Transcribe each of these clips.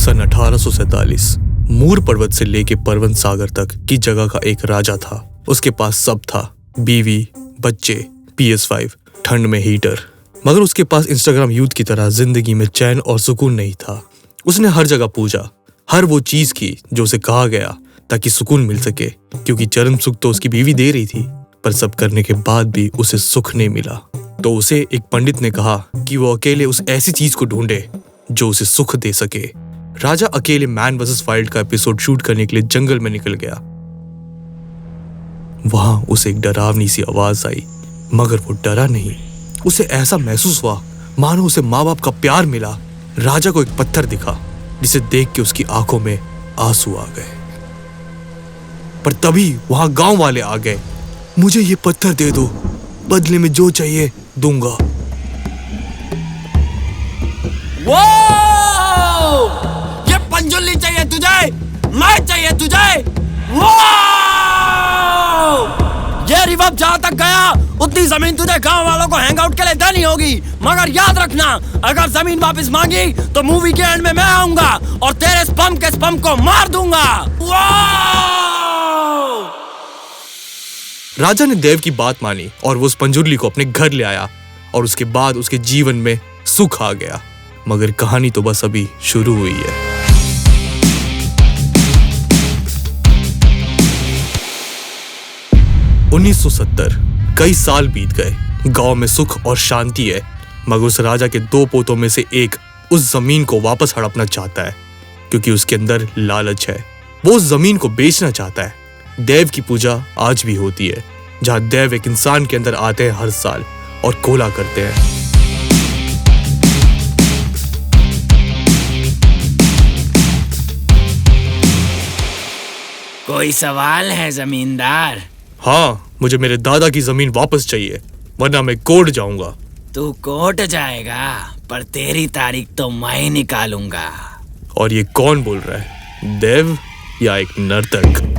सन 1847 मूर पर्वत से लेके परवन सागर तक की जगह का एक राजा था। उसके पास सब था, बीवी, बच्चे, PS5, ठंड में हीटर। मगर उसके पास इंस्टाग्राम यूथ की तरह जिंदगी में चैन और सुकून नहीं था। उसने हर जगह पूजा, हर वो चीज की जो उसे कहा गया ताकि सुकून मिल सके, क्योंकि चरम सुख तो उसकी बीवी दे रही थी। पर सब करने के बाद भी उसे सुख नहीं मिला। तो उसे एक पंडित ने कहा कि वो अकेले उस ऐसी चीज को ढूंढे जो उसे सुख दे सके। राजा अकेले मैन वर्सेस वाइल्ड का एपिसोड शूट करने के लिए जंगल में निकल गया। वहां उसे एक डरावनी सी आवाज आई, मगर वो डरा नहीं। उसे ऐसा महसूस हुआ मानो उसे माँ बाप का प्यार मिला। राजा को एक पत्थर दिखा जिसे देख के उसकी आंखों में आंसू आ गए। पर तभी वहां गांव वाले आ गए। मुझे ये पत्थर दे दो, बदले में जो चाहिए दूंगा। ये पंजुली चाहिए तुझे, मैं चाहिए तुझे। ये रिवर्ब जहां तक गया उतनी जमीन तुझे गांव वालों को हैंगआउट के लिए देनी होगी। मगर याद रखना, अगर जमीन वापस मांगी तो मूवी के एंड में मैं आऊंगा और तेरे स्पम के स्पम को मार दूंगा। राजा ने देव की बात मानी और वो उस पंजुर्ली को अपने घर ले आया और उसके बाद उसके जीवन में सुख आ गया। मगर कहानी तो बस अभी शुरू हुई है। (1970) कई साल बीत गए। गांव में सुख और शांति है, मगर उस राजा के 2 पोतों में से एक उस जमीन को वापस हड़पना चाहता है, क्योंकि उसके अंदर लालच है। वो उस जमीन को बेचना चाहता है। देव की पूजा आज भी होती है, जहां देव एक इंसान के अंदर आते हैं हर साल और कोला करते हैं। कोई सवाल है जमींदार? हाँ, मुझे मेरे दादा की जमीन वापस चाहिए, वरना मैं कोर्ट जाऊंगा। तू कोर्ट जाएगा, पर तेरी तारीख तो मैं निकालूंगा। और ये कौन बोल रहा है, देव या एक नर्तक?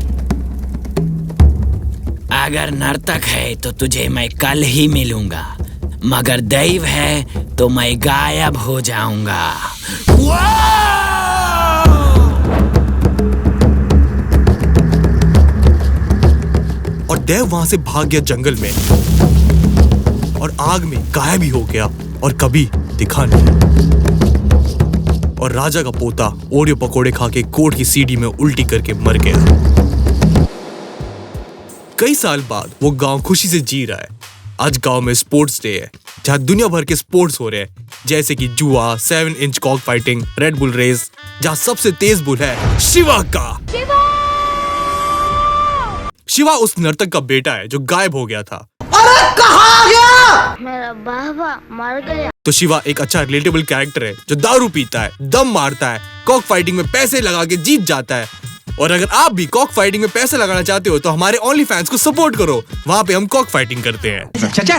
अगर नर्तक है तो तुझे मैं कल ही मिलूंगा, मगर दैव है तो मैं गायब हो जाऊंगा। और देव वहां से भाग गया जंगल में और आग में गायब ही हो गया और कभी दिखा नहीं। और राजा का पोता ओरियो पकोड़े खा के कोर्ट की सीढ़ी में उल्टी करके मर गया। कई साल बाद वो गांव खुशी से जी रहा है। आज गांव में स्पोर्ट्स डे है, जहां दुनिया भर के स्पोर्ट्स हो रहे हैं, जैसे कि जुआ, 7 inch cock fighting, red bull race, जहां सबसे तेज बुल है शिवा का। शिवा उस नर्तक का बेटा है जो गायब हो गया था। अरे कहाँ गया? मेरा बाबा मर गया। तो शिवा एक अच्छा रिलेटेबल कैरेक्टर है जो दारू पीता है, दम मारता है, कॉक फाइटिंग में पैसे लगा के जीत जाता है। और अगर आप भी कॉक फाइटिंग में पैसे लगाना चाहते हो तो हमारे ओनली फैंस को सपोर्ट करो, वहाँ पे हम कॉक फाइटिंग करते हैं। चाचा,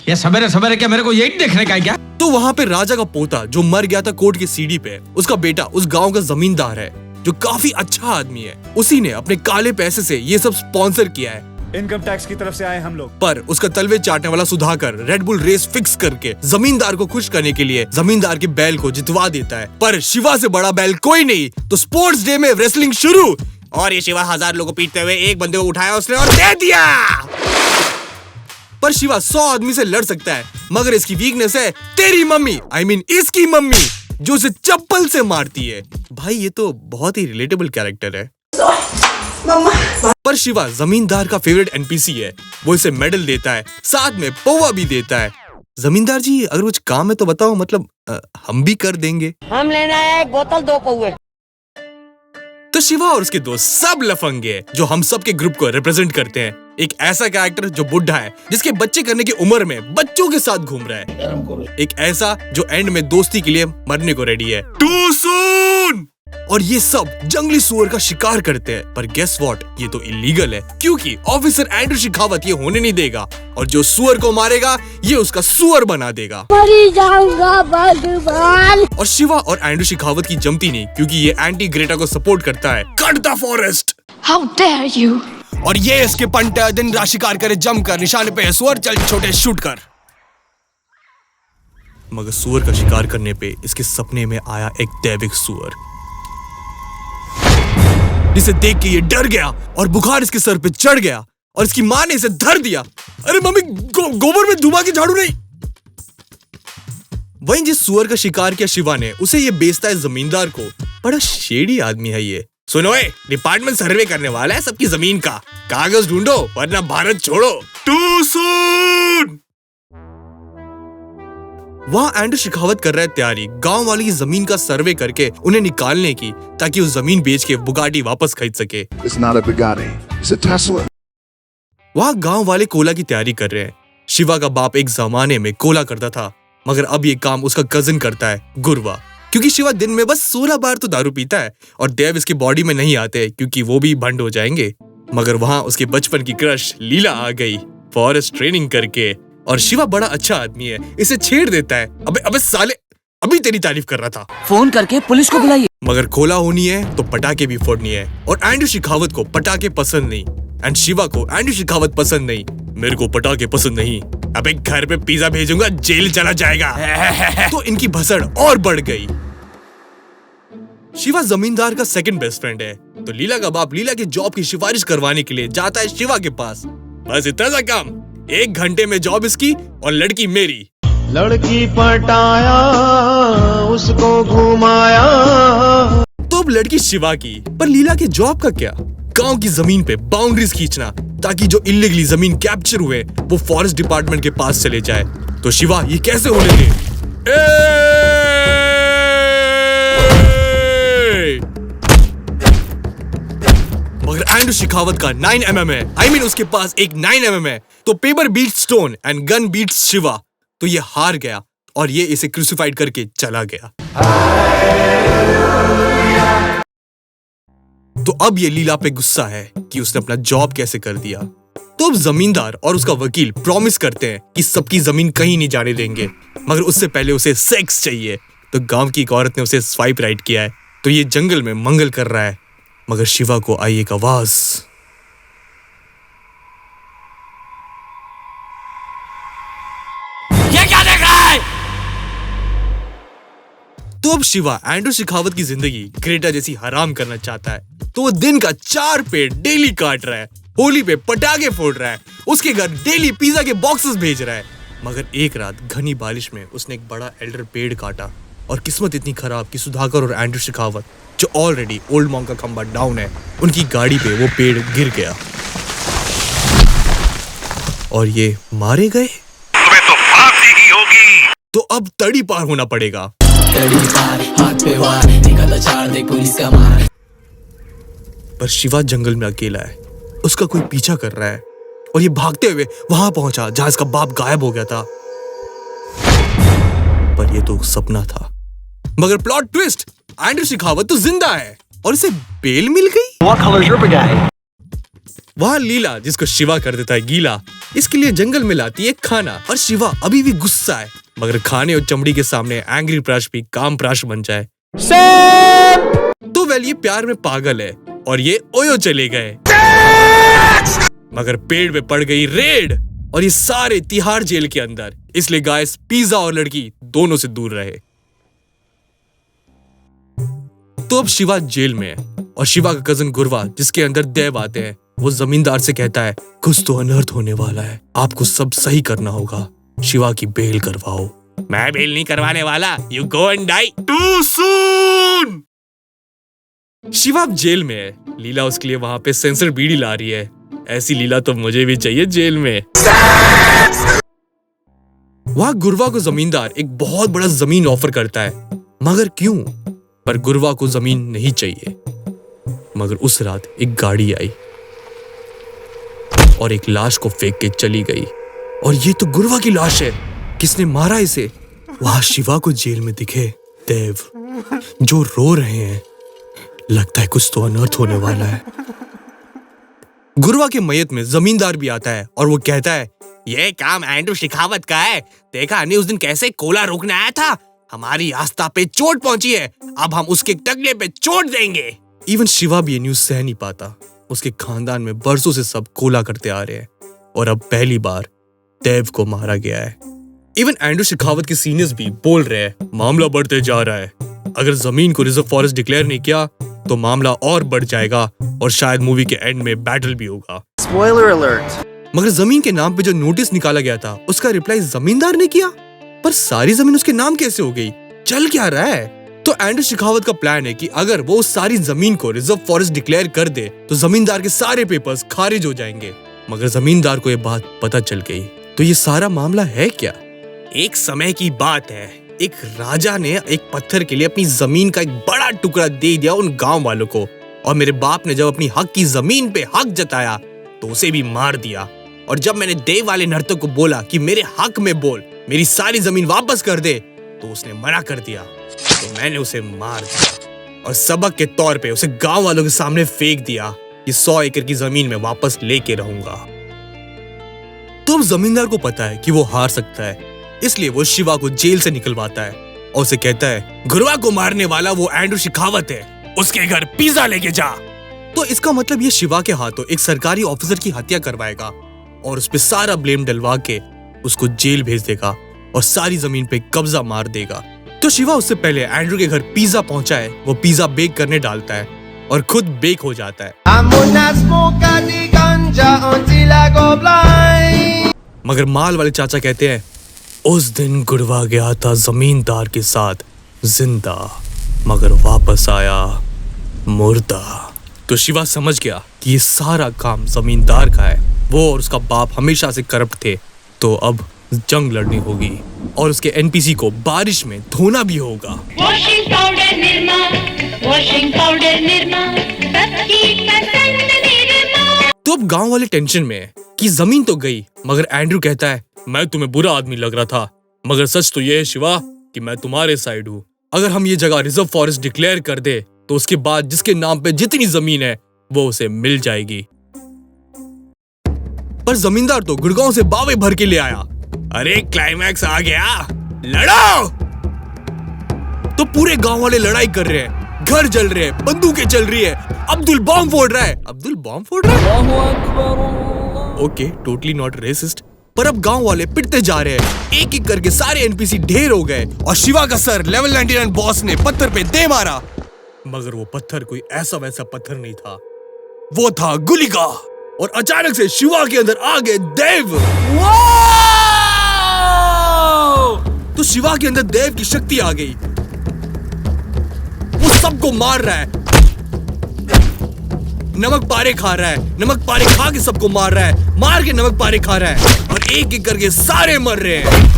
ये सवेरे सवेरे क्या मेरे को यही देखने का है क्या? तो वहाँ पे राजा का पोता जो मर गया था कोर्ट की सीढ़ी पे, उसका बेटा उस गांव का जमींदार है जो काफी अच्छा आदमी है। उसी ने अपने काले पैसे से ये सब स्पॉन्सर किया है। इनकम टैक्स की तरफ से आए हम लोग। पर उसका तलवे चाटने वाला Sudhakar red bull race fix करके जमींदार को खुश करने के लिए जमींदार के बैल को जितवा देता है। पर शिवा से बड़ा बैल कोई नहीं, तो स्पोर्ट्स डे में रेसलिंग शुरू। और ये शिवा 1000 लोगों को पीटते हुए एक बंदे को उठाया उसने और दे दिया। पर शिवा 100 आदमी से लड़ सकता है, मगर इसकी वीकनेस है तेरी मम्मी, I mean इसकी मम्मी, जो उसे चप्पल से मारती है। भाई ये तो बहुत ही रिलेटेबल कैरेक्टर है। पर शिवा जमींदार का फेवरेट NPC है। वो इसे मेडल देता है, साथ में पौवा भी देता है। जमींदार जी, अगर कुछ काम है तो बताओ, मतलब हम भी कर देंगे। हम लेना है 1 बोतल 2 पौवे। तो शिवा और उसके दोस्त सब लफंगे हैं जो हम सब के ग्रुप को रिप्रेजेंट करते हैं। एक ऐसा कैरेक्टर जो बुढ़ा है, जिसके बच्चे करने की उम्र में बच्चों के साथ घूम रहा है। एक ऐसा जो एंड में दोस्ती के लिए मरने को रेडी है। Too soon. और ये सब जंगली सुअर का शिकार करते हैं। पर गेस व्हाट, ये तो इलीगल है, क्योंकि ऑफिसर एंड्रू शेखावत ये होने नहीं देगा। और जो सुअर को मारेगा ये उसका सुअर बना देगा। मरी जाऊंगा भगवान। और शिवा और एंड्रू शेखावत की जमती नहीं, क्योंकि ये एंटी ग्रेटा को सपोर्ट करता है। Cut the forest. How dare you. और ये इसके पंट दिन रात शिकार करे, जमकर निशाने पे सुअर, चल छोटे शूट कर। मगर सुअर का शिकार करने पे इसके सपने में आया एक दैविक सुअर जिसे देख के ये डर गया और बुखार इसके सर पे चढ़ गया और इसकी माँ ने इसे धर दिया। अरे मम्मी, गोबर में धुआं की झाड़ू नहीं। वहीं जिस सुअर का शिकार किया शिवा ने, उसे ये बेचता है जमींदार को। बड़ा शेडी आदमी है ये। सुनो, डिपार्टमेंट सर्वे करने वाला है सबकी जमीन का। कागज ढूंढो वरना भारत छोड़ो। Too soon. वहां एंड्रू शेखावत कर रहा है तैयारी गांव वाली की जमीन का सर्वे करके उन्हें निकालने की, ताकि उस जमीन बेच के बुगाटी वापस खरीद सके। It's not a Bugatti. It's a Tesla. वहां गांव वाले कोला की तैयारी कर रहे हैं। शिवा का बाप एक जमाने में कोला करता था, मगर अब ये काम उसका कजिन करता है, गुरवा। क्योंकि शिवा दिन में बस 16 बार तो दारू पीता है और देव इसकी बॉडी में नहीं आते क्योंकि वो भी भंड हो जाएंगे। मगर वहां उसके बचपन की क्रश लीला आ गई फॉरेस्ट ट्रेनिंग करके, और शिवा बड़ा अच्छा आदमी है, इसे छेड़ देता है। अबे साले, अभी तेरी तारीफ कर रहा था। फोन करके पुलिस को बुलाइए। मगर कोला होनी है तो पटाखे भी फोड़नी है, और एंड्रू शेखावत को पटाखे पसंद नहीं, एंड शिवा को एंड्रू शेखावत पसंद नहीं। मेरे को पटाखे पसंद नहीं। अबे घर पे पिज्जा भेजूंगा, जेल चला जाएगा। तो इनकी भसड़ और बढ़ गई। शिवा जमींदार का सेकंड बेस्ट फ्रेंड है, तो लीला का बाप लीला की जॉब की सिफारिश करवाने के लिए जाता है शिवा के पास। बस इतना सा काम, 1 घंटे में जॉब इसकी और लड़की मेरी। लड़की पटाया उसको घुमाया। तो अब लड़की शिवा की, पर लीला के जॉब का क्या? गांव की जमीन पे बाउंड्रीज खींचना, ताकि जो इलीगली जमीन कैप्चर हुए वो फॉरेस्ट डिपार्टमेंट के पास चले जाए। तो शिवा ये कैसे होने दे? मगर एंड्रू शेखावत का 9 mm है। I mean, उसके पास एक 9 mm है। तो paper beats stone and gun beats Shiva. तो ये हार गया और ये इसे क्रूसिफाइड करके चला गया। तो अब ये लीला पे गुस्सा है कि उसने अपना जॉब कैसे कर दिया। तो अब जमींदार और उसका वकील प्रॉमिस करते हैं कि सबकी जमीन कहीं नहीं जाने देंगे, मगर उससे पहले उसे सेक्स चाहिए। तो गांव की एक औरत ने उसे स्वाइप राइट किया है, तो ये जंगल में मंगल कर रहा है। मगर शिवा को आई एक आवाज, ये क्या देख रहा है? तो अब शिवा एंड्रू शेखावत की जिंदगी ग्रेटा जैसी हराम करना चाहता है। तो वो दिन का 4 पेड़ डेली काट रहा है, होली पे पटाखे फोड़ रहा है, उसके घर डेली पिज्जा के बॉक्सेस भेज रहा है। मगर एक रात घनी बारिश में उसने एक बड़ा एल्डर पेड़ काटा, और किस्मत इतनी खराब कि सुधाकर और एंड्रू शेखावत, जो ऑलरेडी ओल्ड मॉन्क का खंबा डाउन है, उनकी गाड़ी पे वो पेड़ गिर गया और ये मारे गए। तुम्हें तो फांसी की होगी। तो अब तड़ी पार होना पड़ेगा। पर शिवा जंगल में अकेला है, उसका कोई पीछा कर रहा है, और ये भागते हुए वहां पहुंचा जहां इसका बाप गायब हो गया था। पर ये तो सपना था। मगर प्लॉट ट्विस्ट, एंड्रू शेखावत तो जिंदा है और इसे बेल मिल गई। वहां लीला, जिसको शिवा कर देता है गीला, इसके लिए जंगल में लाती है खाना, और शिवा अभी भी गुस्सा है। मगर खाने और चमड़ी के सामने एंग्री प्राश भी काम प्राश बन जाए। तो वेल ये प्यार में पागल है और ये ओयो चले गए। मगर पेड़ पे पड़ गई रेड और ये सारे तिहाड़ जेल के अंदर। इसलिए गाइस, पिज्जा और लड़की दोनों से दूर रहे। तो अब शिवा जेल में है और शिवा का कजन गुरवा, जिसके अंदर देव आते हैं, वो जमींदार से कहता है कुछ तो अनर्थ होने वाला है, आपको सब सही करना होगा, शिवा की बेल करवाओ। मैं बेल नहीं करवाने वाला, you go and die too soon. Shiva अब जेल में है। लीला उसके लिए वहां पे सेंसर बीड़ी ला रही है। ऐसी लीला तो मुझे भी चाहिए जेल में। वहां गुरवा को जमींदार एक बहुत बड़ा जमीन ऑफर करता है, मगर क्यों? पर गुरवा को जमीन नहीं चाहिए। मगर उस रात एक गाड़ी आई और एक लाश को फेंक के चली गई, और ये तो गुरवा की लाश है। किसने मारा इसे? वहां शिवा को जेल में दिखे देव, जो रो रहे हैं। लगता है कुछ तो अनर्थ होने वाला है। गुरवा के मयत में जमींदार भी आता है और वो कहता है ये काम एंड्रू शेखावत का है। देखा नहीं उस दिन कैसे कोला रोकने आया था? हमारी आस्था पे चोट पहुंची है, अब हम उसके टकले पे चोट देंगे। इवन शिवा भी ये न्यूज सह नहीं पाता। उसके खानदान में बरसों से सब कोला करते आ रहे हैं और अब पहली बार देव को मारा गया है। इवन एंड्रू शेखावत के सीनियर्स भी बोल रहे हैं मामला बढ़ते जा रहा है। अगर जमीन को रिजर्व फॉरेस्ट डिक्लेयर नहीं किया तो मामला और बढ़ जाएगा और शायद मूवी के एंड में बैटल भी होगा। Spoiler alert. मगर जमीन के नाम पे जो नोटिस निकाला गया था उसका रिप्लाई जमींदार ने किया। पर सारी जमीन उसके नाम कैसे हो गई? चल क्या रहा है? तो एंड्रू शेखावत का प्लान है कि अगर वो उस सारी जमीन को रिजर्व फॉरेस्ट डिक्लेयर कर दे तो जमींदार के सारे पेपर्स खारिज हो जाएंगे। मगर जमींदार को ये बात पता चल गई। तो ये सारा मामला है क्या? एक समय की बात है, एक राजा ने एक पत्थर के लिए अपनी जमीन का एक बड़ा टुकड़ा दे दिया उन गांव वालों को, और मेरे बाप ने जब अपनी हक की जमीन पे हक जताया तो उसे भी मार दिया। और जब मैंने देव वाले नर्तक को बोला कि मेरे हक में बोल, मेरी सारी जमीन वापस कर दे, तो उसने मना कर दिया। तो मैंने उसे मार दिया और सबक के तौर पे उसे गांव वालों के सामने फेंक दिया कि 100 एकड़ की जमीन में वापस लेके रहूंगा। तो अब जमींदार को पता है कि वो हार सकता है, इसलिए वो शिवा को जेल से निकलवाता है और उसे कहता है, गुरुआ को मारने वाला वो एंड्रू शेखावत है, उसके घर पिज्जा लेके जा। तो इसका मतलब ये शिवा के हाथों एक सरकारी ऑफिसर की हत्या करवाएगा और उस पे सारा ब्लेम डलवा के उसको जेल भेज देगा और सारी जमीन पे कब्जा मार देगा। तो शिवा उससे पहले एंड्रू के घर पिज्जा पहुंचाए, वो पिज्जा बेक करने डालता है और खुद बेक हो जाता है। मगर माल वाले चाचा कहते हैं, उस दिन गुड़वा गया था जमींदार के साथ जिंदा, मगर वापस आया मुर्दा। तो शिवा समझ गया कि ये सारा काम जमींदार का है, वो और उसका बाप हमेशा से करप्ट थे। तो अब जंग लड़नी होगी और उसके एनपीसी को बारिश में धोना भी होगा। Washing powder Nirma, washing powder Nirma, सबकी पसंद निरमा। तो अब गांव वाले टेंशन में है कि जमीन तो गई, मगर एंड्रू कहता है, मैं तुम्हें बुरा आदमी लग रहा था, मगर सच तो ये है शिवा कि मैं तुम्हारे साइड हूँ। अगर हम ये जगह रिजर्व फॉरेस्ट डिक्लेयर कर दे तो उसके बाद जिसके नाम पे जितनी जमीन है वो उसे मिल जाएगी। पर जमींदार तो गुड़गांव से बावे भर के ले आया। अरे क्लाइमैक्स आ गया, लड़ो। तो पूरे गांव वाले लड़ाई कर रहे हैं, घर जल रहे हैं, बंदूकें चल रही है, अब्दुल बॉम्ब फोड़ रहा है। अब्दुल बॉम्ब फोड़ रहा है? Okay, totally not racist. पर अब गांव वाले पिटते जा रहे हैं, एक एक करके सारे एनपीसी ढेर हो गए और शिवा का सर लेवल 99 बॉस ने पत्थर पे दे मारा। मगर वो पत्थर कोई ऐसा वैसा पत्थर नहीं था, वो था गुलिका। और अचानक से शिवा के अंदर आ गए देव। तो शिवा के अंदर देव की शक्ति आ गई, वो सबको मार रहा है, नमक पारे खा रहा है, नमक पारे खा के सबको मार रहा है, मार के नमक पारे खा रहा है और एक एक करके सारे मर रहे हैं।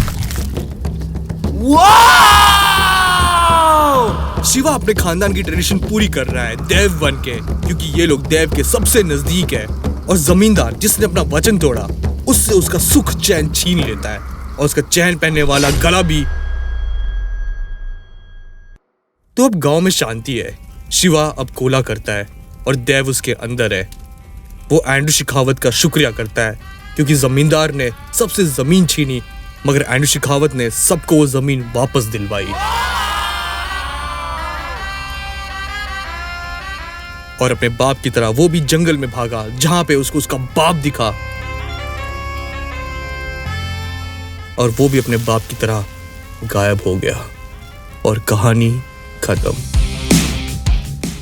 शिवा अपने खानदान की ट्रेडिशन पूरी कर रहा है देव बन के, क्योंकि ये लोग देव के सबसे नजदीक है। और जमींदार जिसने अपना वचन तोड़ा उससे उसका सुख चैन छीन लेता है और उसका चैन पहनने वाला गला भी। तो अब गांव में शांति है। शिवा अब कोला करता है और देव उसके अंदर है। वो एंड्रू शेखावत का शुक्रिया करता है क्योंकि जमींदार ने सबसे जमीन छीनी, मगर एंड्रू शेखावत ने सबको वो जमीन वापस दिलवाई। और अपने बाप की तरह वो भी जंगल में भागा जहां पे उसको उसका बाप दिखा, और वो भी अपने बाप की तरह गायब हो गया और कहानी खत्म।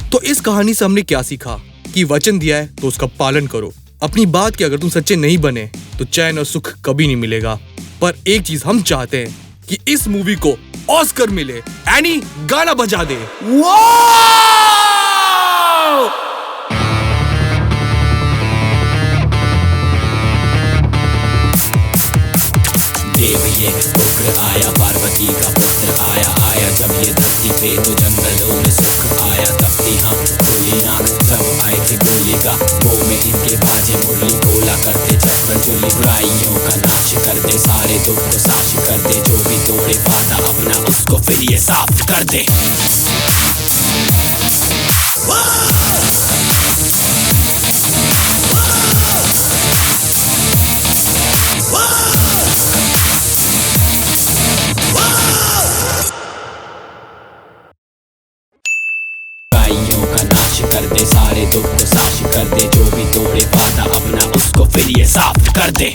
तो इस कहानी से हमने क्या सीखा कि वचन दिया है तो उसका पालन करो। अपनी बात के अगर तुम सच्चे नहीं बने तो चैन और सुख कभी नहीं मिलेगा। पर एक चीज हम चाहते हैं कि इस मूवी को ऑस्कर मिले। एनी गाना बजा दे। देव ये उग्र आया, पार्वती का पुत्र आया, आया जब ये धरती पे तो जंगलों में सुख आया। तब थी हम गोली आंख जब आए थे गोली का, वो में इनके बाजे मुरली गोला करते चक्कर जुली, बुराइयों का नाश कर दे, सारे दुख को साफ कर दे, जो भी तोड़े वादा अपना उसको फिर ये साफ कर दे। कर दे, सारे दुख को साफ कर दे, जो भी तोड़े वादा अपना उसको फिर ये साफ कर दे।